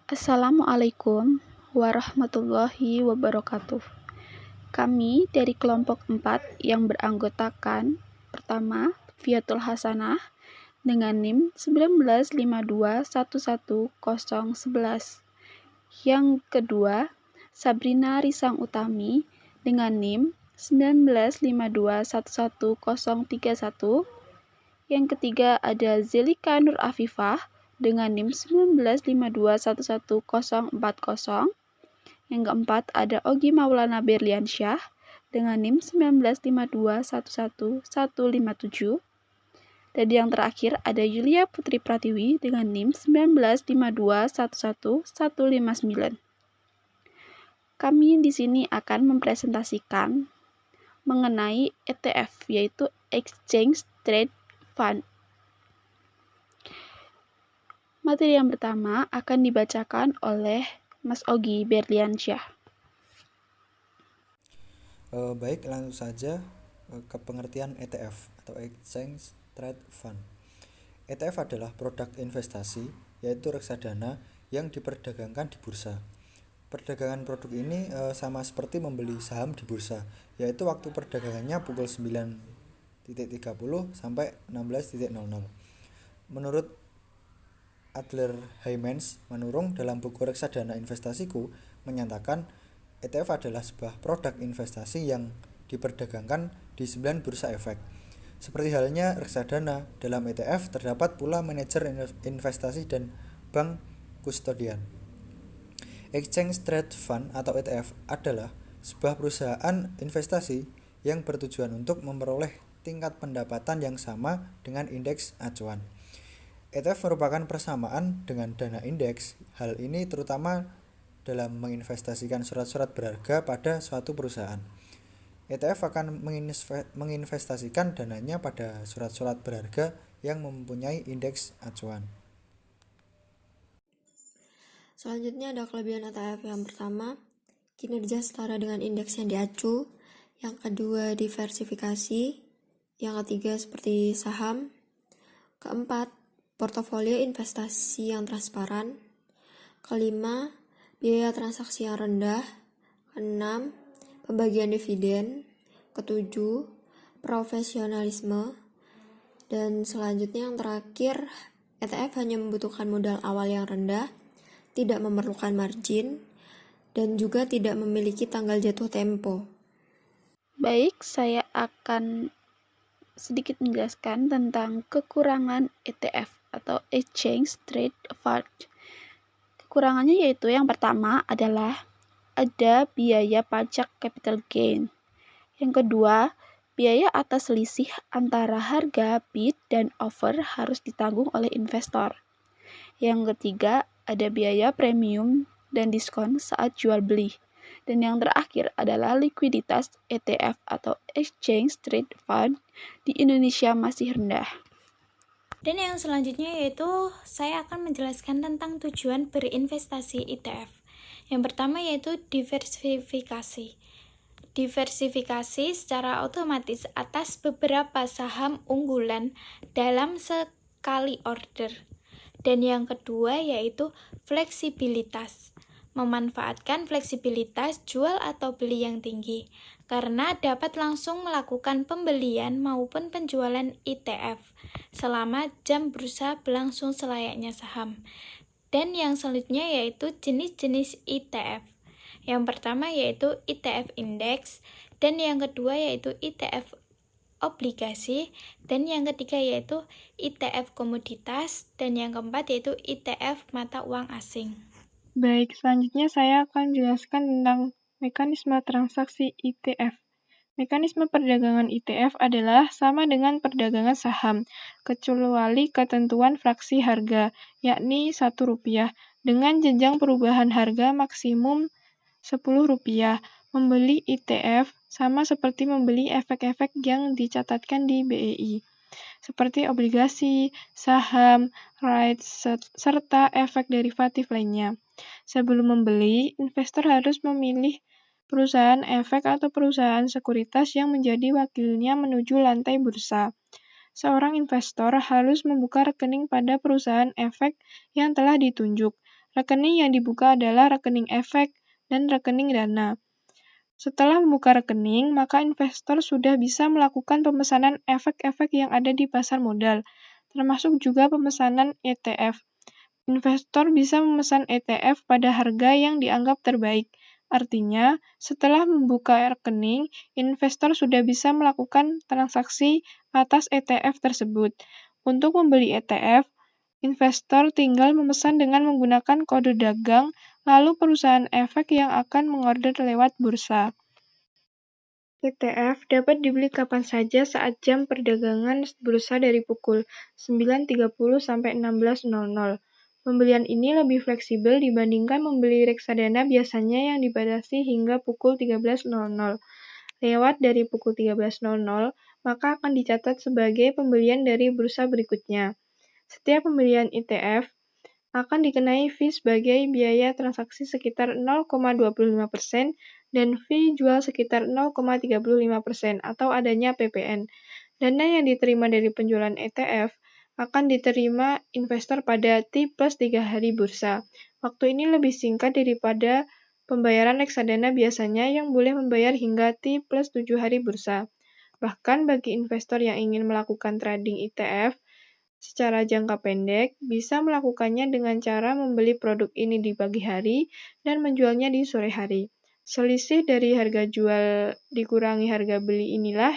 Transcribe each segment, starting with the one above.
Assalamualaikum warahmatullahi wabarakatuh. Kami dari kelompok 4 yang beranggotakan pertama, Fiatul Hasanah dengan NIM 1952111011. Yang kedua, Sabrina Risang Utami dengan NIM 1952111031. Yang ketiga ada Zelika Nur Afifah dengan NIM 1952111040. Yang keempat ada Ogi Maulana Berliansyah dengan NIM 1952111157. Dan yang terakhir ada Yulia Putri Pratiwi dengan NIM 1952111159. Kami di sini akan mempresentasikan mengenai ETF, yaitu Exchange Trade Fund. Materi yang pertama akan dibacakan oleh Mas Ogi Berliansyah. Baik, langsung saja ke pengertian ETF atau Exchange Trade Fund. ETF adalah produk investasi, yaitu reksadana yang diperdagangkan di bursa. Perdagangan produk ini sama seperti membeli saham di bursa, yaitu waktu perdagangannya pukul 9.30 sampai 16.00. Menurut Adler Heymans Manurung dalam buku Reksadana Investasiku menyatakan ETF adalah sebuah produk investasi yang diperdagangkan di 9 bursa efek. Seperti halnya reksadana, dalam ETF terdapat pula manajer investasi dan bank kustodian. Exchange Trade Fund atau ETF adalah sebuah perusahaan investasi yang bertujuan untuk memperoleh tingkat pendapatan yang sama dengan indeks acuan. ETF merupakan persamaan dengan dana indeks. Hal ini terutama dalam menginvestasikan surat-surat berharga pada suatu perusahaan. ETF akan menginvestasikan dananya pada surat-surat berharga yang mempunyai indeks acuan. Selanjutnya ada kelebihan ETF. Yang pertama, kinerja setara dengan indeks yang diacu. Yang kedua, diversifikasi. Yang ketiga, seperti saham. Keempat, portofolio investasi yang transparan. Kelima, biaya transaksi yang rendah. Keenam, pembagian dividen. Ketujuh, profesionalisme. Dan selanjutnya yang terakhir, ETF hanya membutuhkan modal awal yang rendah, tidak memerlukan margin, dan juga tidak memiliki tanggal jatuh tempo. Baik, saya akan sedikit menjelaskan tentang kekurangan ETF atau Exchange Trade Fund. Kekurangannya yaitu yang pertama adalah ada biaya pajak capital gain. Yang kedua, biaya atas selisih antara harga bid dan offer harus ditanggung oleh investor. Yang ketiga, ada biaya premium dan diskon saat jual beli. Dan yang terakhir adalah likuiditas ETF atau Exchange Trade Fund di Indonesia masih rendah. Dan yang selanjutnya yaitu saya akan menjelaskan tentang tujuan berinvestasi ETF. Yang pertama yaitu diversifikasi. Diversifikasi secara otomatis atas beberapa saham unggulan dalam sekali order. Dan yang kedua yaitu fleksibilitas. Memanfaatkan fleksibilitas jual atau beli yang tinggi, karena dapat langsung melakukan pembelian maupun penjualan ETF selama jam bursa berlangsung selayaknya saham. Dan yang selanjutnya yaitu jenis-jenis ETF. Yang pertama yaitu ETF indeks, dan yang kedua yaitu ETF obligasi, dan yang ketiga yaitu ETF komoditas, dan yang keempat yaitu ETF mata uang asing. Baik, selanjutnya saya akan menjelaskan tentang mekanisme transaksi ETF. Mekanisme perdagangan ETF adalah sama dengan perdagangan saham, kecuali ketentuan fraksi harga, yakni Rp1, dengan jenjang perubahan harga maksimum Rp10. Membeli ETF sama seperti membeli efek-efek yang dicatatkan di BEI, seperti obligasi, saham, rights, serta efek derivatif lainnya. Sebelum membeli, investor harus memilih perusahaan efek atau perusahaan sekuritas yang menjadi wakilnya menuju lantai bursa. Seorang investor harus membuka rekening pada perusahaan efek yang telah ditunjuk. Rekening yang dibuka adalah rekening efek dan rekening dana. Setelah membuka rekening, maka investor sudah bisa melakukan pemesanan efek-efek yang ada di pasar modal, termasuk juga pemesanan ETF. Investor bisa memesan ETF pada harga yang dianggap terbaik. Artinya, setelah membuka rekening, investor sudah bisa melakukan transaksi atas ETF tersebut. Untuk membeli ETF, investor tinggal memesan dengan menggunakan kode dagang, lalu perusahaan efek yang akan mengorder lewat bursa. ETF dapat dibeli kapan saja saat jam perdagangan bursa dari pukul 9.30 sampai 16.00. Pembelian ini lebih fleksibel dibandingkan membeli reksadana biasanya yang dibatasi hingga pukul 13.00. Lewat dari pukul 13.00, maka akan dicatat sebagai pembelian dari bursa berikutnya. Setiap pembelian ETF akan dikenai fee sebagai biaya transaksi sekitar 0,25% dan fee jual sekitar 0,35% atau adanya PPN. Dana yang diterima dari penjualan ETF akan diterima investor pada T plus 3 hari bursa. Waktu ini lebih singkat daripada pembayaran reksadana biasanya yang boleh membayar hingga T plus 7 hari bursa. Bahkan bagi investor yang ingin melakukan trading ETF, secara jangka pendek, bisa melakukannya dengan cara membeli produk ini di pagi hari dan menjualnya di sore hari. Selisih dari harga jual dikurangi harga beli inilah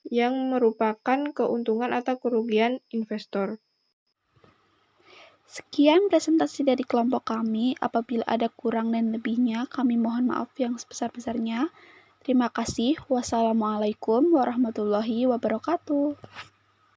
yang merupakan keuntungan atau kerugian investor. Sekian presentasi dari kelompok kami. Apabila ada kurang dan lebihnya, kami mohon maaf yang sebesar-besarnya. Terima kasih. Wassalamualaikum warahmatullahi wabarakatuh.